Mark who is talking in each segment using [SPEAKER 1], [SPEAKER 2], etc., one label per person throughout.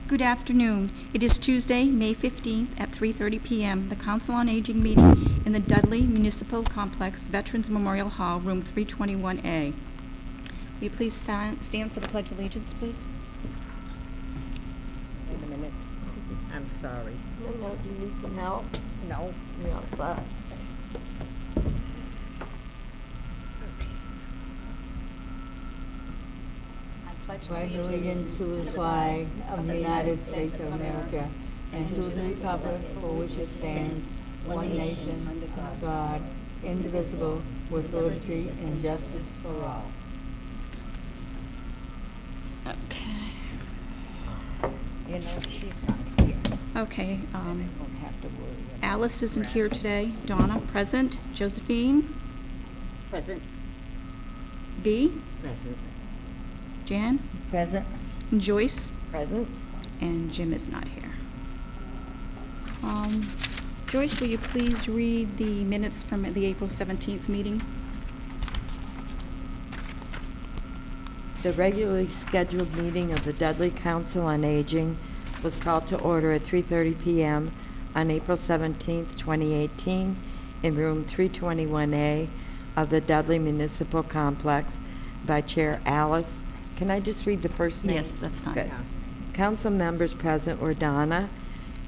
[SPEAKER 1] Good afternoon. It is Tuesday, May 15th at 3:30 p.m. The Council on Aging meeting in the Dudley Municipal Complex, Veterans Memorial Hall, room 321A. Will you please stand for the Pledge of Allegiance, please?
[SPEAKER 2] Wait a minute. I'm sorry.
[SPEAKER 3] No, do you need some help?
[SPEAKER 2] No.
[SPEAKER 3] You're all set. Pledge allegiance to the flag of the United States of America and to the republic for which it stands, one nation, under God, indivisible, with liberty and justice for all.
[SPEAKER 1] Okay.
[SPEAKER 2] You know, she's not here.
[SPEAKER 1] Okay.
[SPEAKER 2] I don't have to worry.
[SPEAKER 1] Alice isn't here today. Donna, present. Josephine?
[SPEAKER 2] Present.
[SPEAKER 1] B?
[SPEAKER 2] Present.
[SPEAKER 1] Jan?
[SPEAKER 3] Present.
[SPEAKER 1] And Joyce?
[SPEAKER 3] Present.
[SPEAKER 1] And Jim is not here. Joyce, will you please read the minutes from the April 17th meeting?
[SPEAKER 3] The regularly scheduled meeting of the Dudley Council on Aging was called to order at 3:30 p.m. on April 17th, 2018, in room 321A of the Dudley Municipal Complex by Chair Alice. Can I just read the first name?
[SPEAKER 1] Yes, that's fine.
[SPEAKER 3] Good. Council members present were Donna,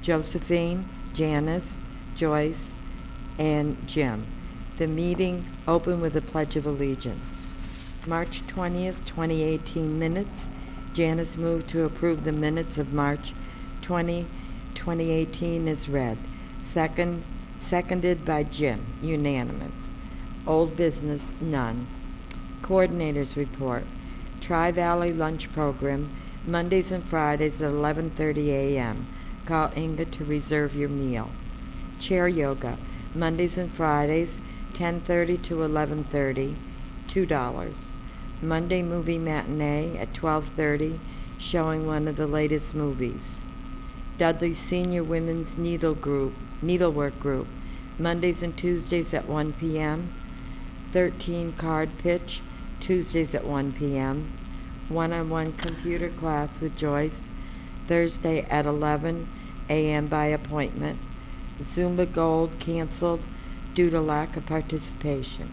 [SPEAKER 3] Josephine, Janice, Joyce, and Jim. The meeting opened with a Pledge of Allegiance. March 20th, 2018 minutes. Janice moved to approve the minutes of March 20, 2018 as read. Seconded by Jim, unanimous. Old business, none. Coordinators report. Tri-Valley Lunch Program, Mondays and Fridays at 11:30 a.m. Call Inga to reserve your meal. Chair Yoga, Mondays and Fridays, 10:30 to 11:30, $2. Monday Movie Matinee at 12:30, showing one of the latest movies. Dudley Senior Women's Needlework Group, Mondays and Tuesdays at 1 p.m. 13 Card Pitch, Tuesdays at 1 p.m. One-on-one computer class with Joyce, Thursday at 11 a.m. by appointment. Zumba Gold canceled due to lack of participation.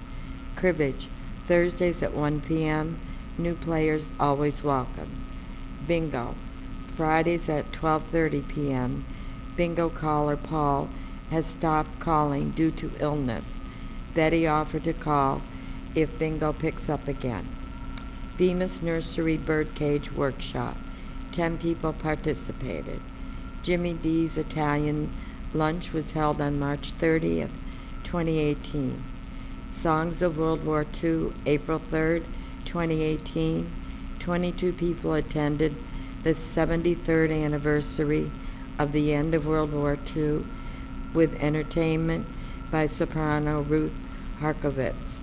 [SPEAKER 3] Cribbage, Thursdays at 1 p.m. New players always welcome. Bingo, Fridays at 12:30 p.m. Bingo caller Paul has stopped calling due to illness. Betty offered to call if bingo picks up again. Bemis Nursery Birdcage Workshop, 10 people participated. Jimmy D's Italian Lunch was held on March 30th, 2018. Songs of World War II, April 3rd, 2018. 22 people attended the 73rd anniversary of the end of World War II with entertainment by soprano Ruth Harkovitz.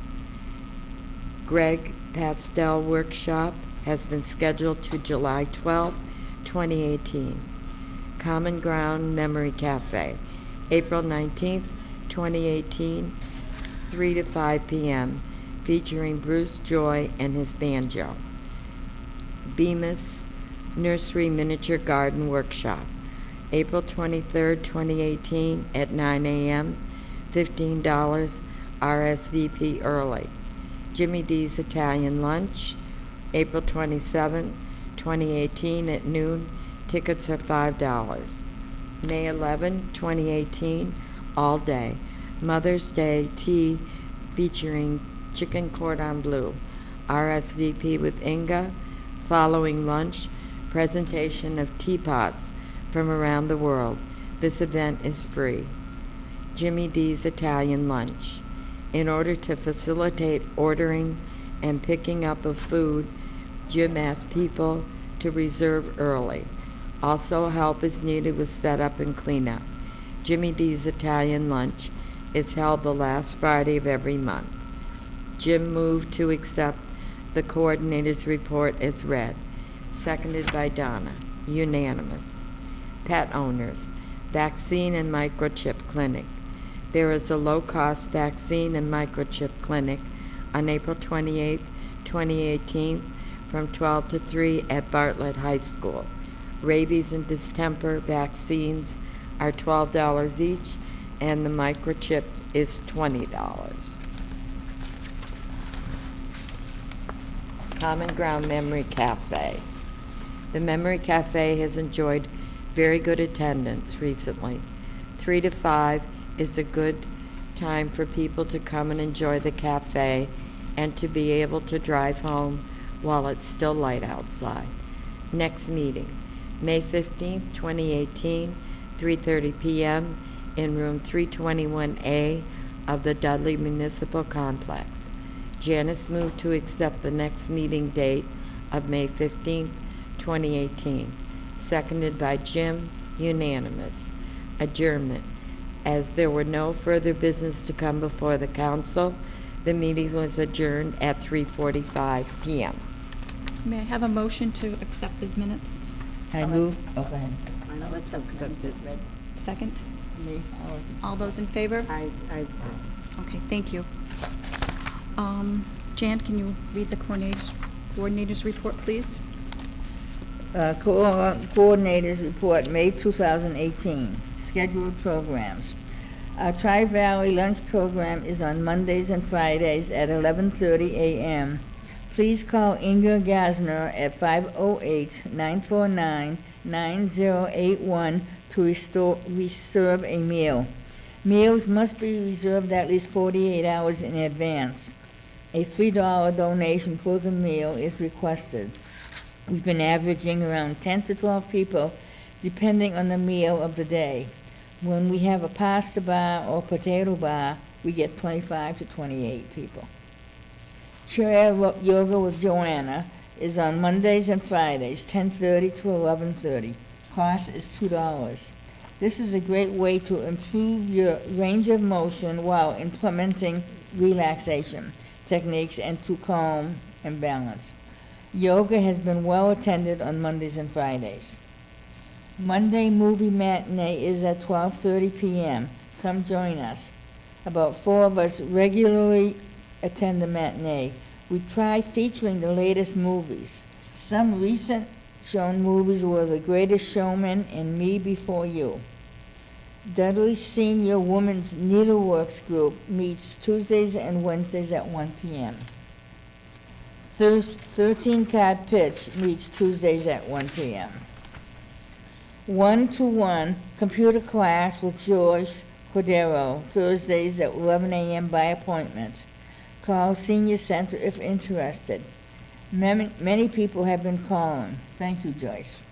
[SPEAKER 3] Greg Pastel Workshop has been scheduled to July 12, 2018. Common Ground Memory Cafe, April 19th, 2018, 3 to 5 p.m., featuring Bruce Joy and his banjo. Bemis Nursery Miniature Garden Workshop, April 23rd, 2018, at 9 a.m., $15, RSVP early. Jimmy D's Italian Lunch, April 27, 2018 at noon. Tickets are $5. May 11, 2018, all day. Mother's Day tea featuring chicken cordon bleu. RSVP with Inga. Following lunch, presentation of teapots from around the world. This event is free. Jimmy D's Italian Lunch. In order to facilitate ordering and picking up of food, Jim asked people to reserve early. Also, help is needed with setup and cleanup. Jimmy D's Italian Lunch is held the last Friday of every month. Jim moved to accept the coordinator's report as read. Seconded by Donna. Unanimous. Pet owners. Vaccine and microchip clinic. There is a low-cost vaccine and microchip clinic on April 28, 2018 from 12 to 3 at Bartlett High School. Rabies and distemper vaccines are $12 each, and the microchip is $20. Common Ground Memory Cafe. The Memory Cafe has enjoyed very good attendance recently. 3 to 5 is a good time for people to come and enjoy the cafe and to be able to drive home while it's still light outside. Next meeting, May 15th, 2018, 3:30 p.m. in room 321A of the Dudley Municipal Complex. Janice moved to accept the next meeting date of May 15th, 2018. Seconded by Jim, unanimous. Adjournment. As there were no further business to come before the council, the meeting was adjourned at 3:45 p.m.
[SPEAKER 1] May I have a motion to accept these minutes?
[SPEAKER 2] I move, oh, go ahead. Let's accept this.
[SPEAKER 1] Second? All those in favor? Okay, thank you. Jan, can you read the coordinators report, please?
[SPEAKER 4] Coordinators report, May 2018. Scheduled programs. Our Tri-Valley lunch program is on Mondays and Fridays at 11:30 a.m. Please call Inga Gasner at 508-949-9081 to reserve a meal. Meals must be reserved at least 48 hours in advance. A $3 donation for the meal is requested. We've been averaging around 10 to 12 people, depending on the meal of the day. When we have a pasta bar or potato bar, we get 25 to 28 people. Chair Yoga with Joanna is on Mondays and Fridays, 10:30 to 11:30. Cost is $2. This is a great way to improve your range of motion while implementing relaxation techniques and to calm and balance. Yoga has been well attended on Mondays and Fridays. Monday movie matinee is at 12:30 p.m. Come join us. About 4 of us regularly attend the matinee. We try featuring the latest movies. Some recent shown movies were The Greatest Showman and Me Before You. Dudley Senior Women's Needleworks Group meets Tuesdays and Wednesdays at 1 p.m. 13-card pitch meets Tuesdays at 1 p.m. 1-to-1 computer class with Joyce Cordero, Thursdays at 11 a.m. by appointment. Call Senior Center if interested. Many people have been calling. Thank you, Joyce.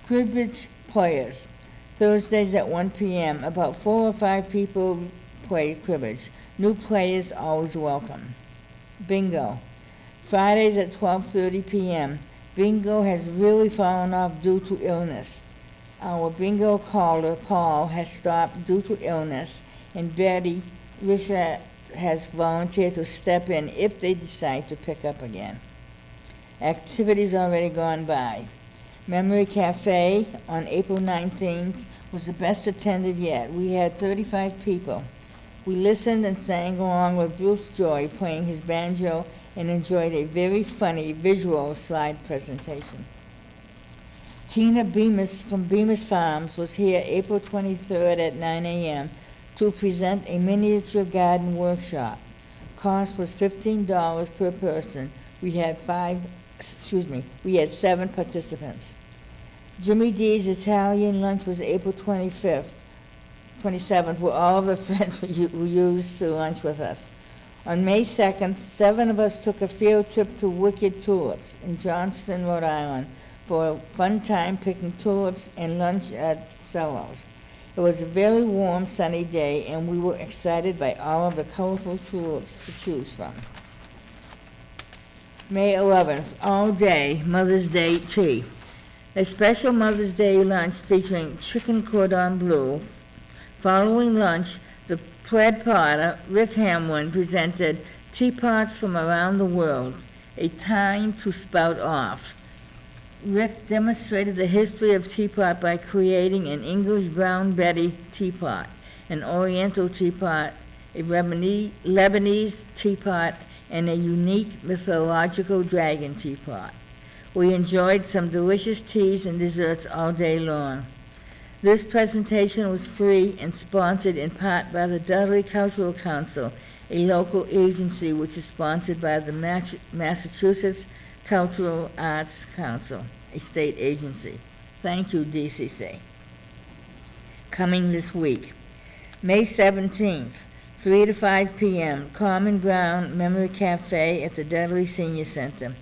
[SPEAKER 4] Cribbage players, Thursdays at 1 p.m. About 4 or 5 people play cribbage. New players always welcome. Bingo, Fridays at 12:30 p.m. Bingo has really fallen off due to illness. Our bingo caller, Paul, has stopped due to illness, and Betty Richard has volunteered to step in if they decide to pick up again. Activities already gone by. Memory Cafe on April 19th was the best attended yet. We had 35 people. We listened and sang along with Bruce Joy playing his banjo and enjoyed a very funny visual slide presentation. Tina Bemis from Bemis Farms was here April 23rd at 9 a.m. to present a miniature garden workshop. Cost was $15 per person. We had 7 participants. Jimmy D's Italian lunch was April 27th, where all of the friends who used to lunch with us. On May 2nd, 7 of us took a field trip to Wicked Tulips in Johnston, Rhode Island, for a fun time picking tulips and lunch at Cello's. It was a very warm, sunny day, and we were excited by all of the colorful tulips to choose from. May 11th, all day, Mother's Day tea. A special Mother's Day lunch featuring chicken cordon bleu. Following lunch, the Pred Potter, Rick Hamlin, presented Teapots from Around the World, a time to spout off. Rick demonstrated the history of teapot by creating an English Brown Betty teapot, an Oriental teapot, a Lebanese teapot, and a unique mythological dragon teapot. We enjoyed some delicious teas and desserts all day long. This presentation was free and sponsored in part by the Dudley Cultural Council, a local agency which is sponsored by the Massachusetts Cultural Arts Council, a state agency. Thank you, DCC. Coming this week, May 17th, 3 to 5 p.m., Common Ground Memory Cafe at the Dudley Senior Center.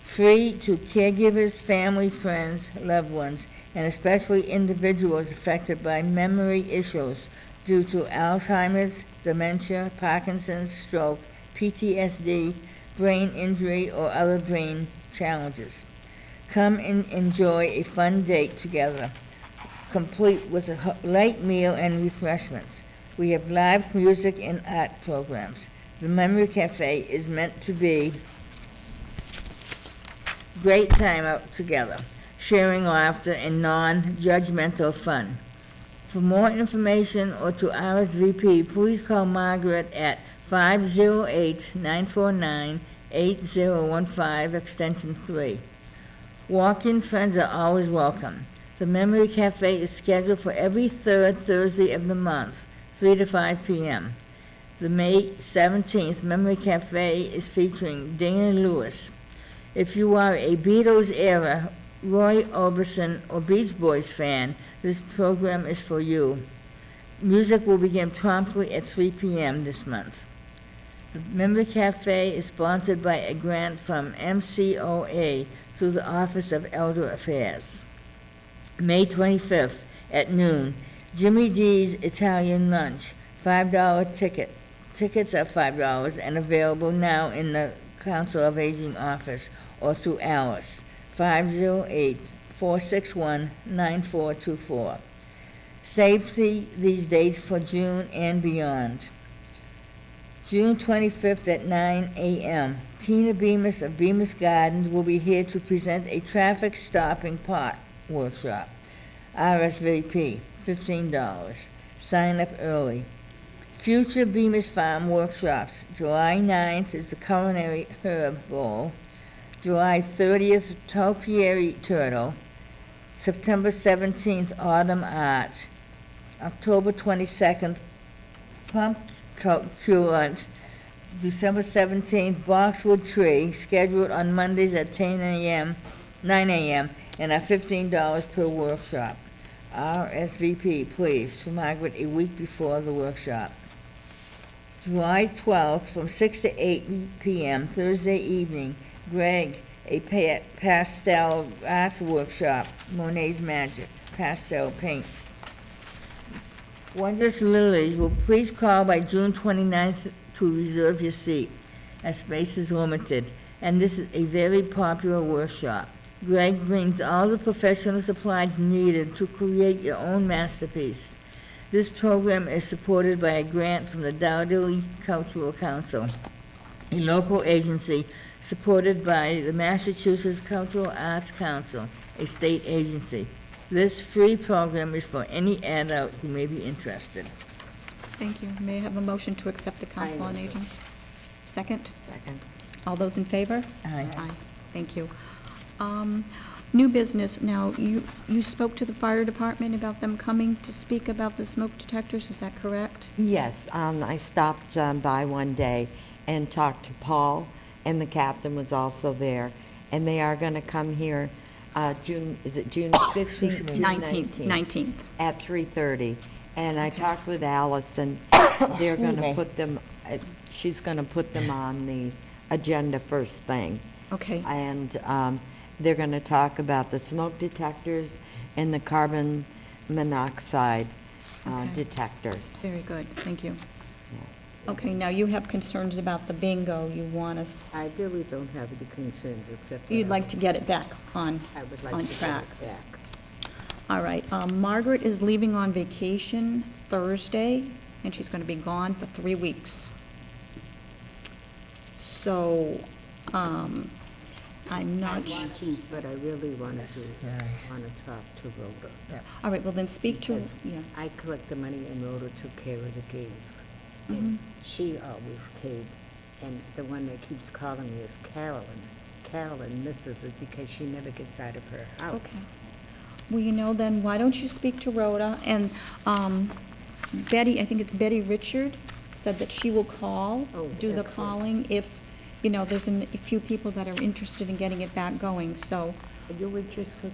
[SPEAKER 4] Free to caregivers, family, friends, loved ones, and especially individuals affected by memory issues due to Alzheimer's, dementia, Parkinson's, stroke, PTSD, brain injury, or other brain challenges. Come and enjoy a fun date together, complete with a light meal and refreshments. We have live music and art programs. The Memory Cafe is meant to be great time out together, sharing laughter and non-judgmental fun. For more information or to RSVP, please call Margaret at 508-949-8015, extension 3. Walk-in friends are always welcome. The Memory Cafe is scheduled for every third Thursday of the month, 3 to 5 p.m. The May 17th Memory Cafe is featuring Dana Lewis. If you are a Beatles-era Roy Orbison or Beach Boys fan, this program is for you. Music will begin promptly at 3 p.m. this month. The Memory Cafe is sponsored by a grant from MCOA through the Office of Elder Affairs. May 25th at noon, Jimmy D's Italian Lunch, $5 ticket. Tickets are $5 and available now in the Council of Aging office or through Alice, 508-461-9424. Save these dates for June and beyond. June 25th at 9 a.m., Tina Bemis of Bemis Gardens will be here to present a traffic stopping pot workshop. RSVP, $15. Sign up early. Future Bemis Farm workshops. July 9th is the Culinary Herb Bowl. July 30th, Topiary Turtle. September 17th, Autumn Art. October 22nd, Pumpkin. December 17th, Boxwood Tree, scheduled on Mondays at 9 a.m., and are $15 per workshop. RSVP, please, for Margaret a week before the workshop. July 12th, from 6 to 8 p.m., Thursday evening, Greg, a pastel arts workshop, Monet's Magic, pastel paint. Wondrous Lilies will please call by June 29th to reserve your seat, as space is limited, and this is a very popular workshop. Greg brings all the professional supplies needed to create your own masterpiece. This program is supported by a grant from the Dudley Cultural Council, a local agency supported by the Massachusetts Cultural Arts Council, a state agency. This free program is for any adult who may be interested.
[SPEAKER 1] Thank you. May I have a motion to accept the Council on Aging? Second?
[SPEAKER 3] Second.
[SPEAKER 1] All those in favor?
[SPEAKER 4] Aye.
[SPEAKER 1] Aye. Thank you. New business. Now, you spoke to the fire department about them coming to speak about the smoke detectors, is that correct?
[SPEAKER 3] Yes, I stopped by one day and talked to Paul, and the captain was also there. And they are going to come here June 15th? June
[SPEAKER 1] 19th.
[SPEAKER 3] At 3:30. And I talked with Alice, and they're going to put them, she's going to put them on the agenda first thing.
[SPEAKER 1] Okay.
[SPEAKER 3] And they're going to talk about the smoke detectors and the carbon monoxide
[SPEAKER 1] Okay.
[SPEAKER 3] detectors.
[SPEAKER 1] Very good. Thank you. Okay, now you have concerns about the bingo. You want us,
[SPEAKER 2] I really don't have any concerns except that
[SPEAKER 1] you'd like to get it back on
[SPEAKER 2] I would like
[SPEAKER 1] on
[SPEAKER 2] to get
[SPEAKER 1] track.
[SPEAKER 2] it back.
[SPEAKER 1] All right, Margaret is leaving on vacation Thursday, and she's going to be gone for 3 weeks. So, I'm not sure.
[SPEAKER 2] But I really want to talk to Rhoda.
[SPEAKER 1] All right, well then speak to,
[SPEAKER 2] Because
[SPEAKER 1] yeah,
[SPEAKER 2] I collect the money and Rhoda took care of the games.
[SPEAKER 1] Mhm.
[SPEAKER 2] And she always And the one that keeps calling me is Carolyn. Carolyn misses it because she never gets out of her house.
[SPEAKER 1] Okay. Well, you know, then why don't you speak to Rhoda? And Betty, I think it's Betty Richard, said that she will call,
[SPEAKER 2] Oh,
[SPEAKER 1] do the
[SPEAKER 2] excellent.
[SPEAKER 1] calling if, you know, there's a few people that are interested in getting it back going, so,
[SPEAKER 2] Are you interested?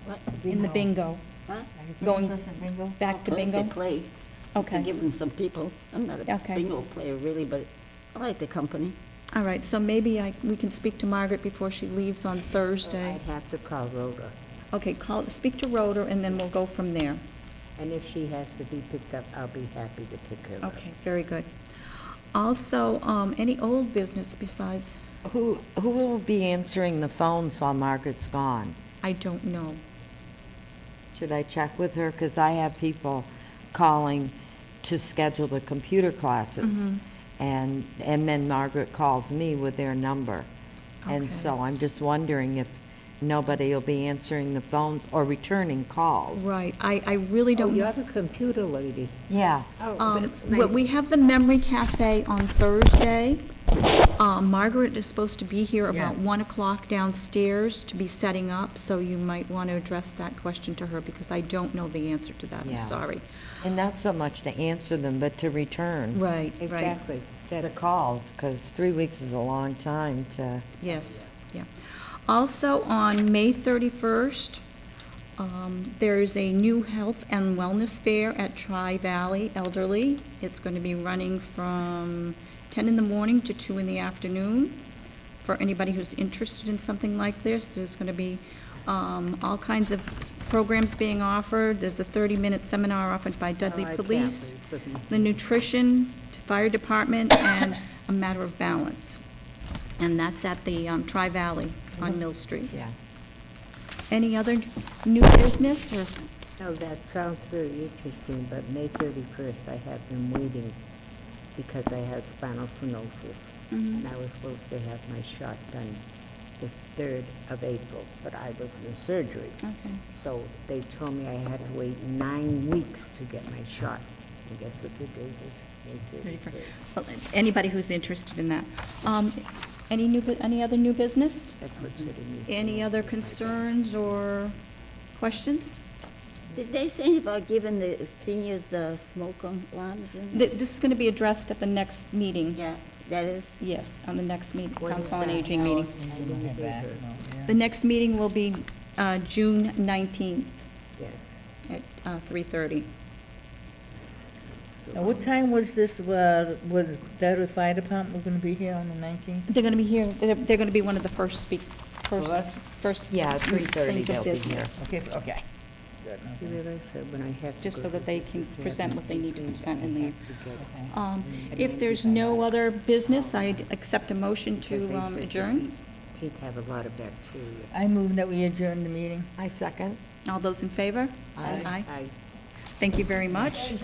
[SPEAKER 5] What?
[SPEAKER 1] in the bingo.
[SPEAKER 5] Huh?
[SPEAKER 1] Going
[SPEAKER 4] Interested in bingo?
[SPEAKER 1] back to
[SPEAKER 5] I like
[SPEAKER 1] bingo?
[SPEAKER 5] to play. Just to
[SPEAKER 1] Okay.
[SPEAKER 5] give them some people. I'm not a
[SPEAKER 1] Okay.
[SPEAKER 5] bingo player really, but I like the company.
[SPEAKER 1] All right, so maybe we can speak to Margaret before she leaves on
[SPEAKER 2] I'd
[SPEAKER 1] Thursday.
[SPEAKER 2] have to call Rhoda.
[SPEAKER 1] Okay, speak to Rhoda, and then we'll go from there.
[SPEAKER 2] And if she has to be picked up, I'll be happy to pick her up.
[SPEAKER 1] Okay, very good. Also, any old business besides,
[SPEAKER 3] Who will be answering the phones while Margaret's gone?
[SPEAKER 1] I don't know.
[SPEAKER 3] Should I check with her? Because I have people calling to schedule the computer classes. And then Margaret calls me with their number. And
[SPEAKER 1] Okay.
[SPEAKER 3] so I'm just wondering if nobody will be answering the phones or returning calls.
[SPEAKER 1] Right, I really
[SPEAKER 2] Oh,
[SPEAKER 1] don't know.
[SPEAKER 2] you're the computer lady.
[SPEAKER 3] Yeah.
[SPEAKER 2] Oh, that's
[SPEAKER 1] Well, we
[SPEAKER 2] nice.
[SPEAKER 1] have the Memory Cafe on Thursday. Margaret is supposed to be here about
[SPEAKER 4] Yeah.
[SPEAKER 1] 1 o'clock downstairs to be setting up, so you might want to address that question to her, because I don't know the answer to that,
[SPEAKER 3] Yeah.
[SPEAKER 1] I'm sorry.
[SPEAKER 3] And not so much to answer them, but to return
[SPEAKER 1] Right, right,
[SPEAKER 2] Exactly.
[SPEAKER 3] the
[SPEAKER 2] That's
[SPEAKER 3] calls, because 3 weeks is a long time to,
[SPEAKER 1] yes, yeah. Also, on May 31st, there's a new health and wellness fair at Tri-Valley Elderly. It's going to be running from 10 in the morning to 2 in the afternoon. For anybody who's interested in something like this, there's going to be all kinds of programs being offered. There's a 30-minute seminar offered by Dudley
[SPEAKER 2] Oh, I can't
[SPEAKER 1] Police,
[SPEAKER 2] wait for them.
[SPEAKER 1] the nutrition, fire department, and a matter of balance. And that's at the Tri-Valley on Mill Street.
[SPEAKER 3] yeah.
[SPEAKER 1] Any other new business, or,
[SPEAKER 2] No, that sounds very interesting, but May 31st, I have been waiting because I have spinal stenosis. And I was supposed to have my shot done this 3rd of April, but I was in surgery.
[SPEAKER 1] okay,
[SPEAKER 2] So they told me I had to wait 9 weeks to get my shot. And guess what the date is? May 31st.
[SPEAKER 1] well, anybody who's interested in that. Any other new business?
[SPEAKER 2] That's what's hitting me.
[SPEAKER 1] Any other concerns or questions?
[SPEAKER 5] Did they say anything about giving the seniors smoke alarms?
[SPEAKER 1] This is going to be addressed at the next meeting.
[SPEAKER 5] Yeah, that is.
[SPEAKER 1] Yes, on the next meeting,
[SPEAKER 2] When is
[SPEAKER 1] Council on
[SPEAKER 2] that?
[SPEAKER 1] Aging meeting.
[SPEAKER 2] I didn't hear her.
[SPEAKER 1] The next meeting will be June 19th
[SPEAKER 2] Yes.
[SPEAKER 1] at 3:30.
[SPEAKER 4] Now, what time was this, with Dudley Fire Department going to be here on the 19th?
[SPEAKER 1] They're going to be here, they're going to be one of the first
[SPEAKER 4] What?
[SPEAKER 1] first
[SPEAKER 3] Yeah, 3:30
[SPEAKER 1] things of
[SPEAKER 3] they'll be
[SPEAKER 1] business.
[SPEAKER 3] here.
[SPEAKER 4] Okay, okay.
[SPEAKER 2] You realize that when I have to
[SPEAKER 1] Just
[SPEAKER 2] go
[SPEAKER 1] so that
[SPEAKER 2] to
[SPEAKER 1] they
[SPEAKER 2] the
[SPEAKER 1] can
[SPEAKER 2] PCR,
[SPEAKER 1] present what they need to present and
[SPEAKER 2] I
[SPEAKER 1] leave.
[SPEAKER 2] have to get-
[SPEAKER 1] If there's no other business, I'd accept a motion
[SPEAKER 2] because
[SPEAKER 1] to
[SPEAKER 2] they said
[SPEAKER 1] adjourn.
[SPEAKER 2] that teeth have a lot of bacteria.
[SPEAKER 4] I move that we adjourn the meeting.
[SPEAKER 3] I second.
[SPEAKER 1] All those in favor?
[SPEAKER 3] Aye.
[SPEAKER 1] Aye.
[SPEAKER 2] I
[SPEAKER 1] Thank you very much.